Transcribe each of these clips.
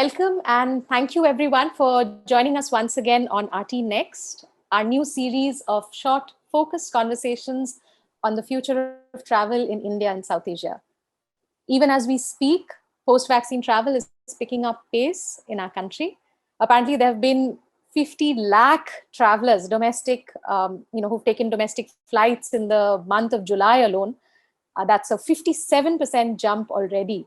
welcome and thank you everyone for joining us once again on RTNext, our new series of short, focused conversations on the future of travel in India and South Asia. Even as we speak, post-vaccine travel is picking up pace in our country. Apparently, there have been 50 lakh travelers, domestic, who've taken domestic flights in the month of July alone. That's a 57% jump already.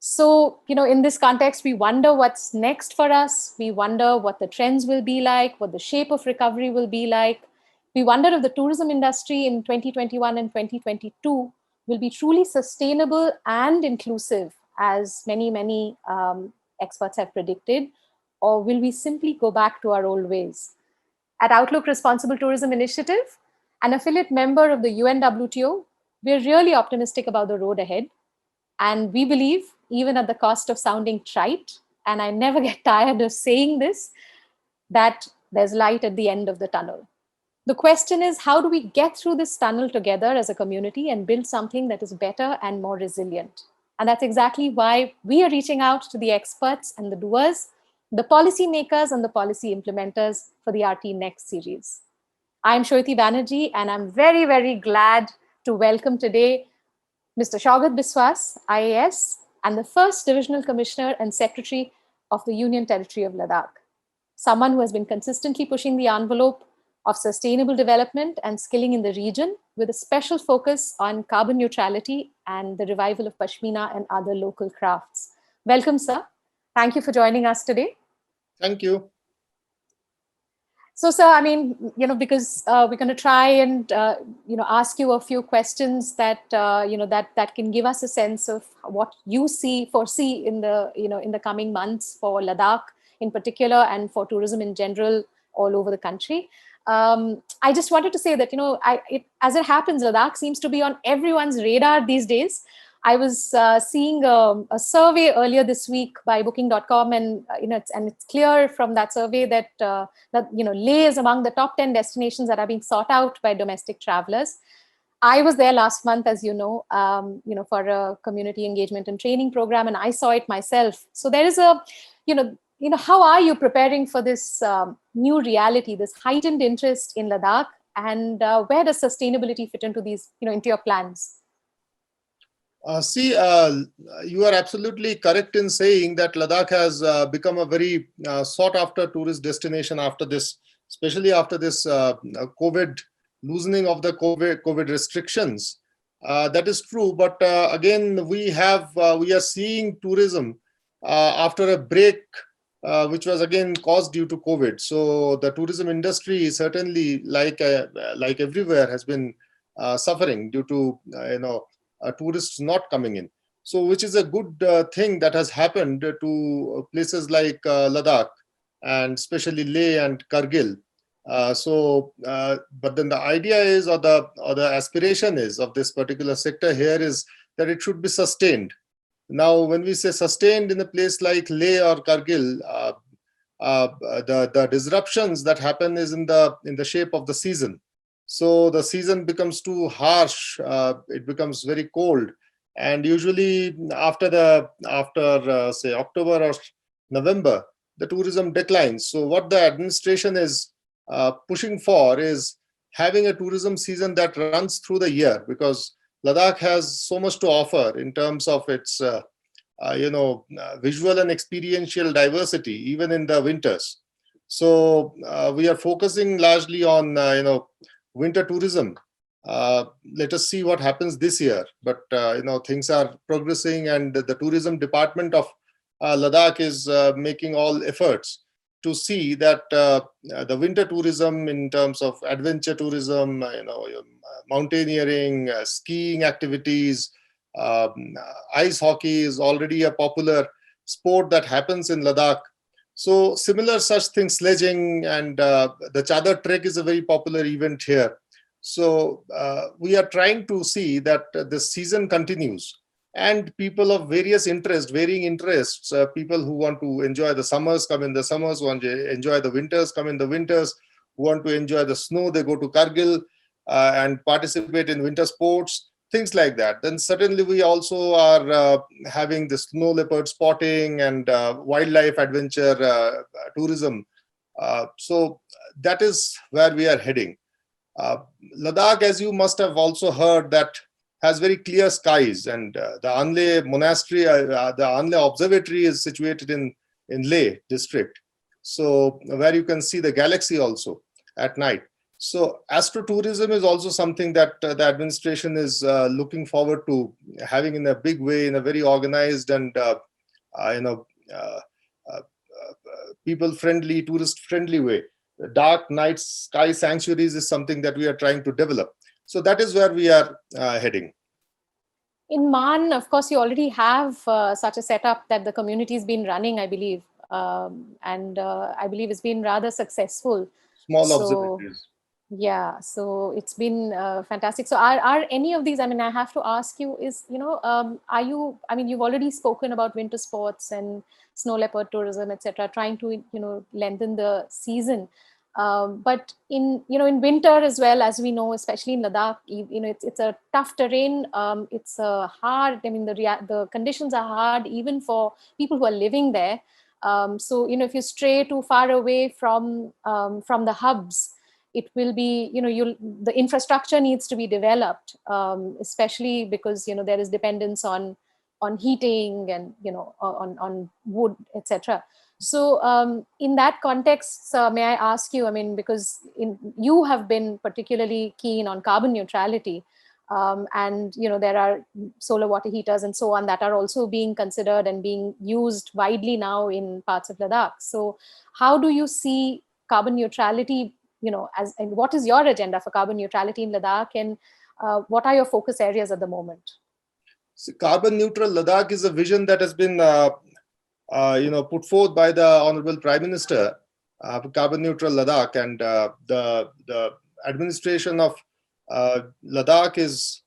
So, in this context, we wonder what's next for us. We wonder what the trends will be like, what the shape of recovery will be like. We wonder if the tourism industry in 2021 and 2022 will be truly sustainable and inclusive, as many experts have predicted, or will we simply go back to our old ways? At Outlook Responsible Tourism Initiative, an affiliate member of the UNWTO, we're really optimistic about the road ahead. And we believe, even at the cost of sounding trite, and I never get tired of saying this, that there's light at the end of the tunnel. The question is, how do we get through this tunnel together as a community and build something that is better and more resilient? And that's exactly why we are reaching out to the experts and the doers, the policymakers and the policy implementers for the RTNext series. I'm Shweti Banerjee, and I'm very glad to welcome today Mr. Saugat Biswas, IAS, and the first Divisional Commissioner and Secretary of the Union Territory of Ladakh. Someone who has been consistently pushing the envelope of sustainable development and skilling in the region, with a special focus on carbon neutrality and the revival of Pashmina and other local crafts. Welcome, sir. Thank you for joining us today. Thank you. So, sir, because we're going to try and, ask you a few questions that, that can give us a sense of what you foresee in the coming months for Ladakh in particular and for tourism in general all over the country. I just wanted to say that, as it happens, Ladakh seems to be on everyone's radar these days. I was seeing a survey earlier this week by Booking.com, and it's clear from that survey that Leh is among the top 10 destinations that are being sought out by domestic travelers. I was there last month, as for a community engagement and training program, and I saw it myself. So there is how are you preparing for this new reality, this heightened interest in Ladakh, and where does sustainability fit into these, into your plans? You are absolutely correct in saying that Ladakh has become a very sought after tourist destination after this, especially after this COVID loosening of the COVID restrictions. That is true, but again, we are seeing tourism after a break, which was again caused due to COVID. So the tourism industry certainly, like everywhere, has been suffering due to tourists not coming in. So which is a good thing that has happened to places like Ladakh and especially Leh and Kargil. But then the idea is, or the aspiration is of this particular sector here is that it should be sustained. Now, when we say sustained in a place like Leh or Kargil, the disruptions that happen is in the shape of the season. So the season becomes too harsh, it becomes very cold, and usually after say October or November, the tourism declines. So what the administration is pushing for is having a tourism season that runs through the year, because Ladakh has so much to offer in terms of its visual and experiential diversity, even in the winters. So we are focusing largely on winter tourism. Let us see what happens this year. But things are progressing, and the tourism department of Ladakh is making all efforts to see that the winter tourism, in terms of adventure tourism, mountaineering, skiing activities, ice hockey is already a popular sport that happens in Ladakh. So similar such things, sledging and the Chadar trek is a very popular event here. So we are trying to see that the season continues, and people of varying interests, people who want to enjoy the summers come in the summers, who want to enjoy the winters come in the winters, who want to enjoy the snow, they go to Kargil and participate in winter sports. things like that. Then certainly we also are having the snow leopard spotting and wildlife adventure tourism. So that is where we are heading. Ladakh, as you must have also heard, that has very clear skies, and the Anle monastery, the Anle observatory is situated in Leh district. So where you can see the galaxy also at night. So astrotourism is also something that the administration is looking forward to having in a big way, in a very organized and you know people friendly, tourist friendly way. Dark night sky sanctuaries is something that we are trying to develop. So that is where we are heading. In Man, of course, you already have such a setup that the community's been running, I believe, and I believe it's been rather successful. Small So, observatories. yeah, so it's been fantastic. So, are any of these? I mean, I have to ask you: is are you? I mean, you've already spoken about winter sports and snow leopard tourism, etc., trying to lengthen the season. But in winter as well, as we know, especially in Ladakh, it's a tough terrain. It's hard. I mean, the conditions are hard even for people who are living there. So if you stray too far away from the hubs, it will be the infrastructure needs to be developed, especially because there is dependence on heating and on wood, etc. So in that context, may I ask you, I mean, because you have been particularly keen on carbon neutrality, and there are solar water heaters and so on that are also being considered and being used widely now in parts of Ladakh. So how do you see carbon neutrality, and what is your agenda for carbon neutrality in Ladakh, and what are your focus areas at the moment? So carbon neutral Ladakh is a vision that has been put forth by the Honorable Prime Minister, carbon neutral Ladakh, and the administration of Ladakh is,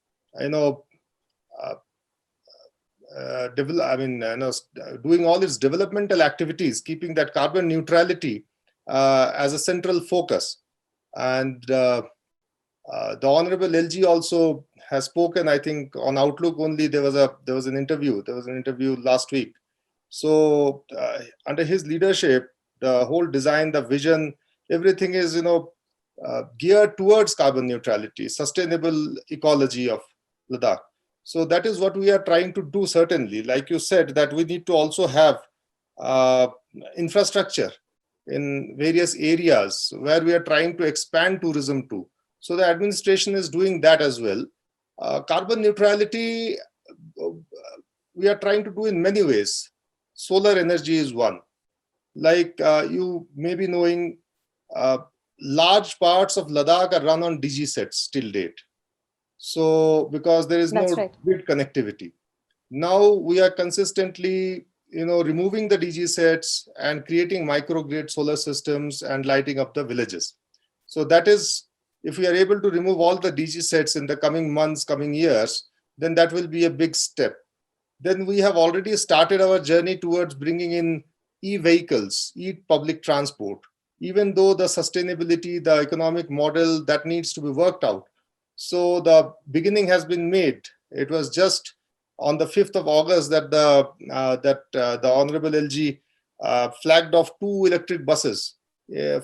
doing all its developmental activities, keeping that carbon neutrality as a central focus. And the Honorable LG also has spoken. I think on Outlook only there was an interview. There was an interview last week. So under his leadership, the whole design, the vision, everything is geared towards carbon neutrality, sustainable ecology of Ladakh. So that is what we are trying to do. Certainly, like you said, that we need to also have infrastructure in various areas where we are trying to expand tourism to. So the administration is doing that as well. Carbon neutrality, we are trying to do in many ways. Solar energy is one. Like you may be knowing, large parts of Ladakh are run on DG sets till date. So because there is no grid connectivity. Now we are consistently removing the DG sets and creating microgrid solar systems and lighting up the villages. So that is, if we are able to remove all the DG sets in the coming months, coming years, then that will be a big step. Then we have already started our journey towards bringing in e-vehicles, e-public transport, even though the sustainability, the economic model, that needs to be worked out. So the beginning has been made. It was just on the 5th of August that the Honorable LG flagged off 2 electric buses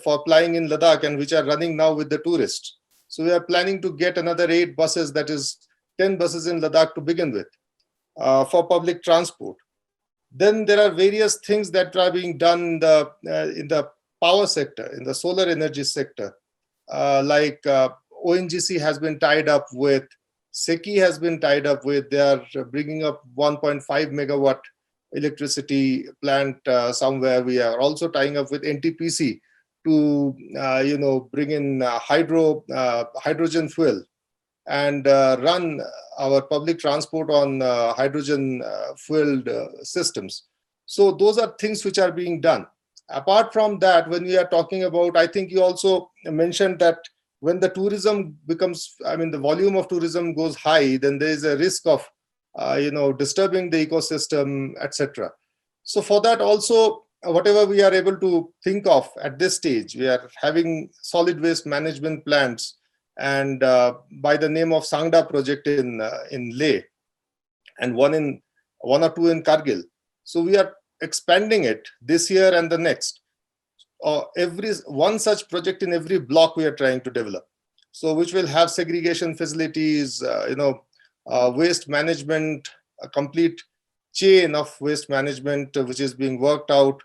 for applying in Ladakh, and which are running now with the tourists. So we are planning to get another 8 buses, that is 10 buses in Ladakh to begin with, for public transport. Then there are various things that are being done in the power sector, in the solar energy sector, like ONGC has been tied up with, SECI has been tied up with. They are bringing up 1.5 megawatt electricity plant somewhere. We are also tying up with NTPC to bring in hydrogen fuel and run our public transport on hydrogen fueled systems. So those are things which are being done. Apart from that, when we are talking about, I think you also mentioned that when the tourism becomes, the volume of tourism goes high, then there is a risk of, disturbing the ecosystem, etc. So for that also, whatever we are able to think of at this stage, we are having solid waste management plants and by the name of Sangda project in Leh, and one or two in Kargil. So we are expanding it this year and the next. Every one such project in every block we are trying to develop. So which will have segregation facilities, waste management, a complete chain of waste management which is being worked out.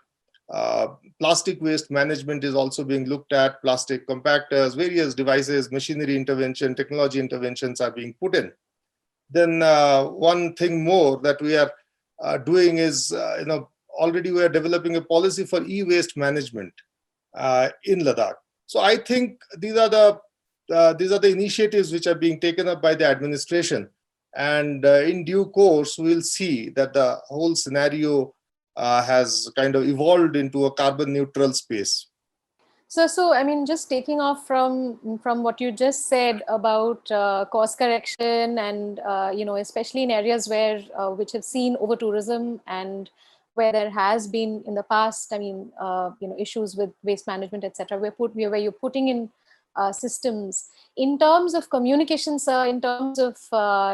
Uh, Plastic waste management is also being looked at. Plastic compactors, various devices, machinery intervention, technology interventions are being put in. Then one thing more that we are doing is, already we are developing a policy for e-waste management in Ladakh. So I think these are the initiatives which are being taken up by the administration, and in due course we'll see that the whole scenario has kind of evolved into a carbon neutral space. So I mean, just taking off from what you just said about course correction, and especially in areas where which have seen over tourism, and where there has been in the past, I mean, issues with waste management, etc. Where you're putting in systems in terms of communication, sir, in terms of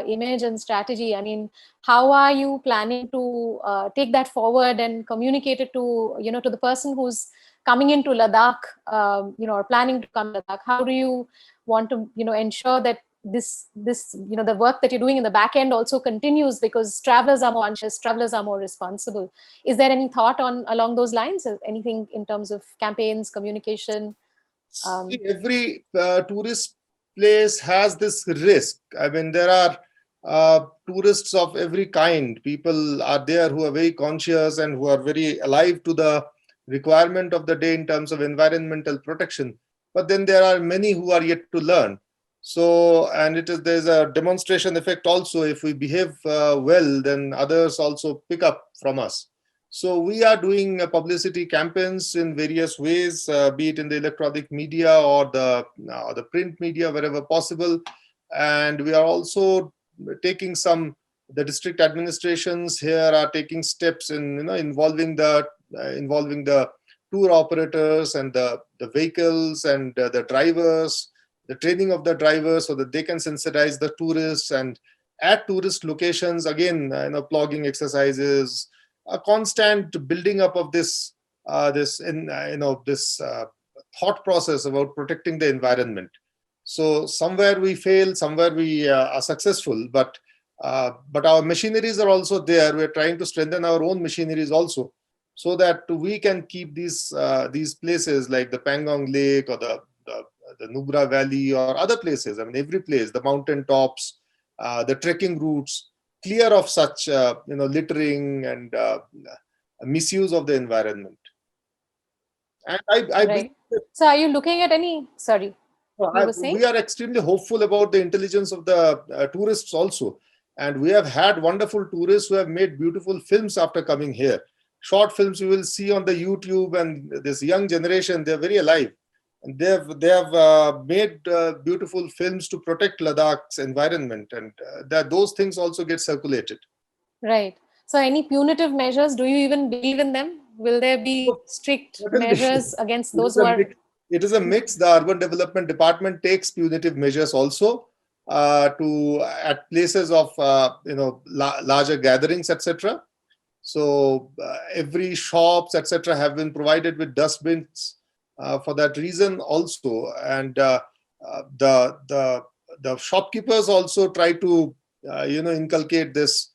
image and strategy. I mean, how are you planning to take that forward and communicate it to to the person who's coming into Ladakh, or planning to come to Ladakh? How do you want to, ensure that this, the work that you're doing in the back end also continues, because travelers are more conscious, travelers are more responsible. Is there any thought on along those lines? Anything in terms of campaigns, communication? See, every tourist place has this risk. I mean, there are tourists of every kind. People are there who are very conscious and who are very alive to the requirement of the day in terms of environmental protection. But then there are many who are yet to learn. So, and there's a demonstration effect also. If we behave well, then others also pick up from us. So we are doing publicity campaigns in various ways, be it in the electronic media or the print media, wherever possible. And we are also taking the district administrations here are taking steps in involving the tour operators and the vehicles and the drivers, the training of the drivers so that they can sensitize the tourists, and at tourist locations again, plogging exercises, a constant building up of this thought process about protecting the environment. So somewhere we fail, somewhere we are successful, but our machineries are also there. We're trying to strengthen our own machineries also, so that we can keep these places like the Pangong Lake or the Nubra Valley or other places. I mean, every place, the mountain tops, the trekking routes, clear of such littering and misuse of the environment. And I Right. So are you looking at any, sorry, you were saying? we are extremely hopeful about the intelligence of the tourists also. And we have had wonderful tourists who have made beautiful films after coming here. Short films you will see on the YouTube, and this young generation, they're very alive. And they have made beautiful films to protect Ladakh's environment, and that those things also get circulated. Right. So any punitive measures, do you even believe in them? Will there be strict Certainly. measures against those who are... It is a mix. The Urban Development Department takes punitive measures also at places of larger gatherings, etc. So every shops, etc., have been provided with dustbins for that reason also, and the shopkeepers also try to inculcate this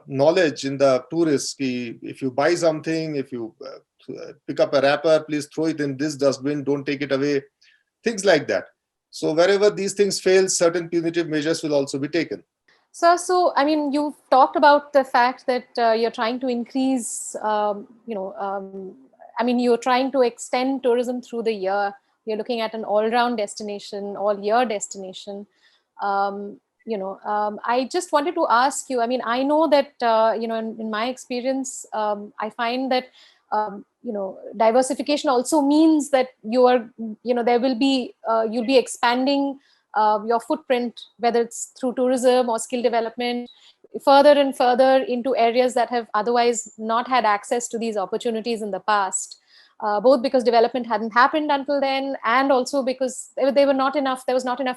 knowledge in the tourists. If you buy something, if you pick up a wrapper, please throw it in this dustbin, don't take it away, things like that. So wherever these things fail, certain punitive measures will also be taken. So I mean, you've talked about the fact that you're trying to increase, I mean, you're trying to extend tourism through the year. You're looking at an all-round destination, all-year destination. I just wanted to ask you, I mean, I know that, in my experience, I find that, diversification also means that there will be, you'll be expanding your footprint, whether it's through tourism or skill development, further and further into areas that have otherwise not had access to these opportunities in the past. both because development hadn't happened until then, and also because there was not enough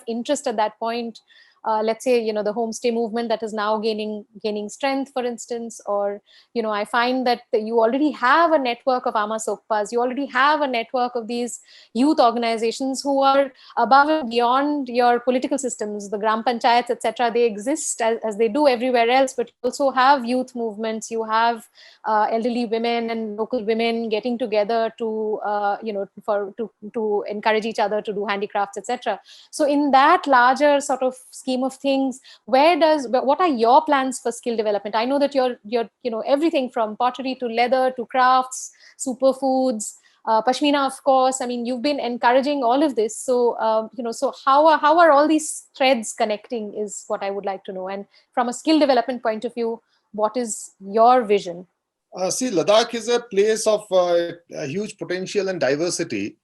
interest at that point. Let's say, the homestay movement that is now gaining strength, for instance. Or I find that you already have a network of Ama Sokpas, you already have a network of these youth organizations who are above and beyond your political systems, the gram panchayats, etc. They exist as they do everywhere else, but you also have youth movements, you have elderly women and local women getting together to to encourage each other to do handicrafts, etc. So in that larger sort of scheme of things, what are your plans for skill development? I know that you're everything from pottery to leather to crafts, superfoods, pashmina, of course. I mean, you've been encouraging all of this. So, so how are all these threads connecting is what I would like to know. And from a skill development point of view, what is your vision? See, Ladakh is a place of a huge potential and diversity.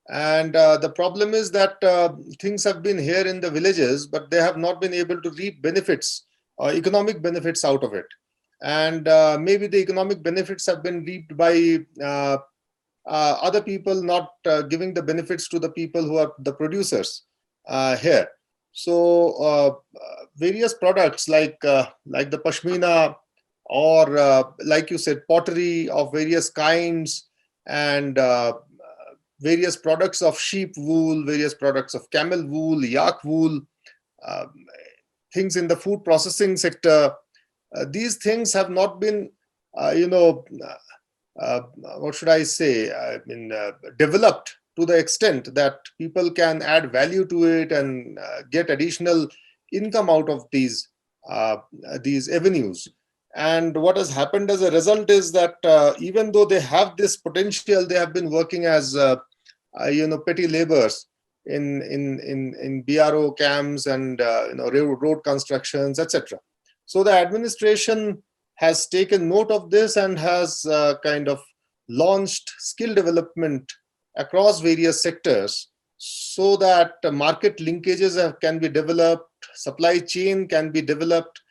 And the problem is that things have been here in the villages, but they have not been able to reap benefits, economic benefits out of it. And maybe the economic benefits have been reaped by other people, not giving the benefits to the people who are the producers here. So various products like the pashmina, or like you said, pottery of various kinds, and various products of sheep wool, various products of camel wool, yak wool, um, things in the food processing sector. These things have not been, what should I say, developed to the extent that people can add value to it and get additional income out of these avenues. And what has happened as a result is that even though they have this potential, they have been working as petty laborers in BRO camps and road constructions, etc. So the administration has taken note of this and has kind of launched skill development across various sectors, so that market linkages can be developed, supply chain can be developed,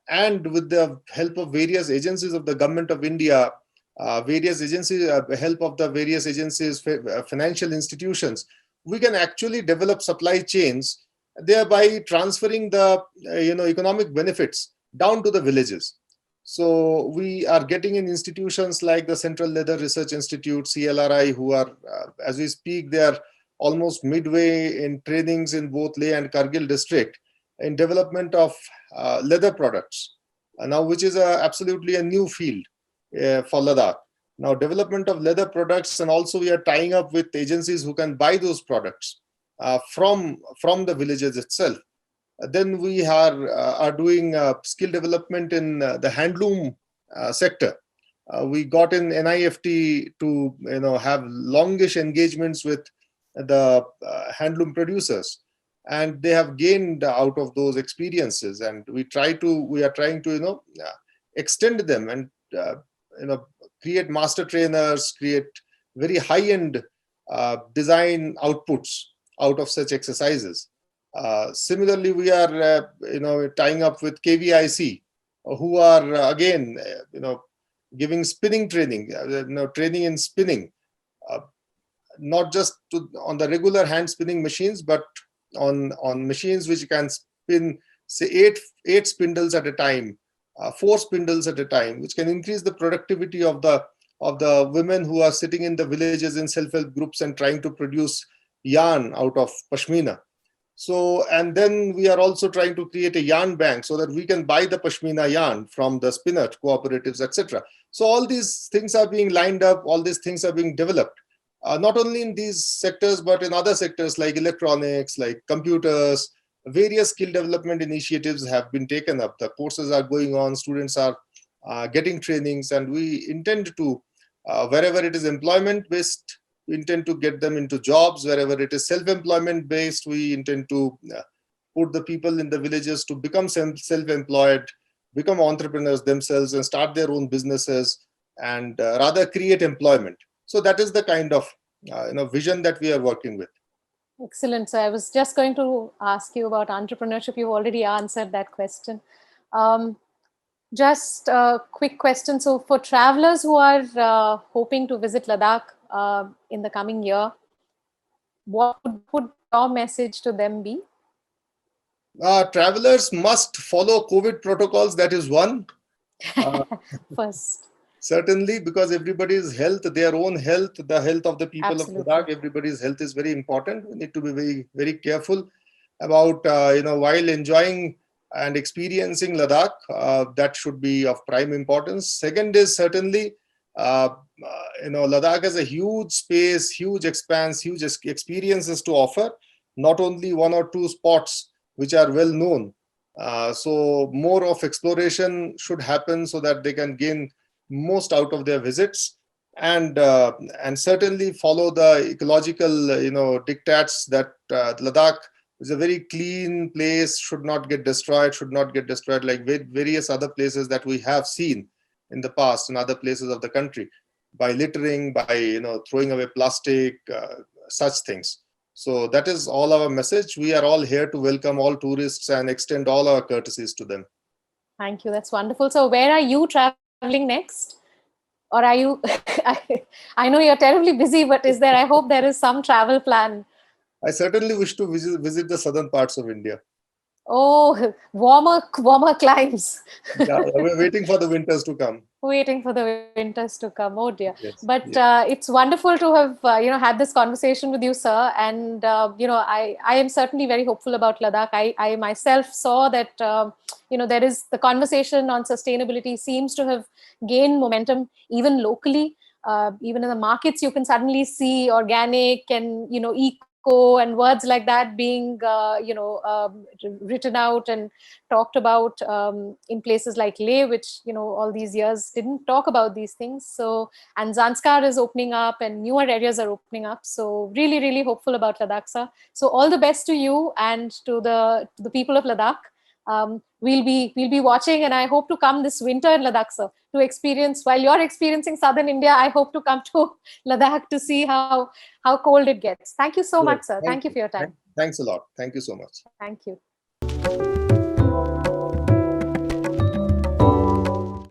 and with the help of various agencies of the Government of India, help of the various agencies, financial institutions, we can actually develop supply chains, thereby transferring the economic benefits down to the villages. So we are getting in institutions like the Central Leather Research Institute, CLRI, who are, as we speak, they are almost midway in trainings in both Leh and Kargil district in development of leather products, now which is absolutely a new field for Ladakh. Now, development of leather products, and also we are tying up with agencies who can buy those products from the villages itself. Then we are doing skill development in the handloom sector. We got in NIFT to have longish engagements with the handloom producers, and they have gained out of those experiences. And we are trying to extend them and create master trainers, create very high-end design outputs out of such exercises. Similarly, we are tying up with KVIC, who are again giving spinning training, training in spinning, not just on the regular hand spinning machines, but on machines which can spin, say, eight spindles at a time, 4 spindles at a time, which can increase the productivity of the women who are sitting in the villages in self-help groups and trying to produce yarn out of pashmina. So, and then we are also trying to create a yarn bank so that we can buy the pashmina yarn from the spinner cooperatives, etc. So all these things are being lined up, all these things are being developed, not only in these sectors, but in other sectors like electronics, like computers. Various skill development initiatives have been taken up. The courses are going on, students are getting trainings, and we intend to, wherever it is employment-based, we intend to get them into jobs. Wherever it is self-employment based, we intend to put the people in the villages to become self-employed, become entrepreneurs themselves and start their own businesses, and rather create employment. So that is the kind of vision that we are working with. Excellent. So I was just going to ask you about entrepreneurship. You've already answered that question. Just a quick question. So for travelers who are hoping to visit Ladakh, in the coming year, what would your message to them be? Travelers must follow COVID protocols. That is one. Uh, First. Certainly, because everybody's health, their own health, the health of the people of Absolutely. Ladakh, everybody's health is very important. We need to be very, very careful about, while enjoying and experiencing Ladakh, that should be of prime importance. Second is certainly, Ladakh has a huge space, huge expanse, huge experiences to offer, not only one or two spots which are well known. So more of exploration should happen so that they can gain most out of their visits, and certainly follow the ecological dictates that Ladakh is a very clean place, should not get destroyed like various other places that we have seen in the past in other places of the country, by littering, by throwing away plastic, such things. So that is all our message. We are all here to welcome all tourists and extend all our courtesies to them. Thank you. That's wonderful. So where are you traveling next? Or are you, I know you're terribly busy, but I hope there is some travel plan. I certainly wish to visit the southern parts of India. Oh, warmer climes. Yeah, we're waiting for the winters to come. Waiting for the winters to come. Oh dear. Yes, But yes. it's wonderful to have had this conversation with you, sir. And I am certainly very hopeful about Ladakh. I myself saw that there is the conversation on sustainability seems to have gained momentum even locally. Even in the markets, you can suddenly see organic and eco and words like that being written out and talked about in places like Leh, which all these years didn't talk about these things. So, and Zanskar is opening up, and newer areas are opening up. So, really, really hopeful about Ladakh, sir. So, all the best to you and to the people of Ladakh. We'll be watching, and I hope to come this winter in Ladakh, sir, to experience. While you're experiencing southern India, I hope to come to Ladakh to see how cold it gets. Thank you so Yes, much, sir. thank Thank you you. for your time. Thanks a lot. Thank you so much. Thank you.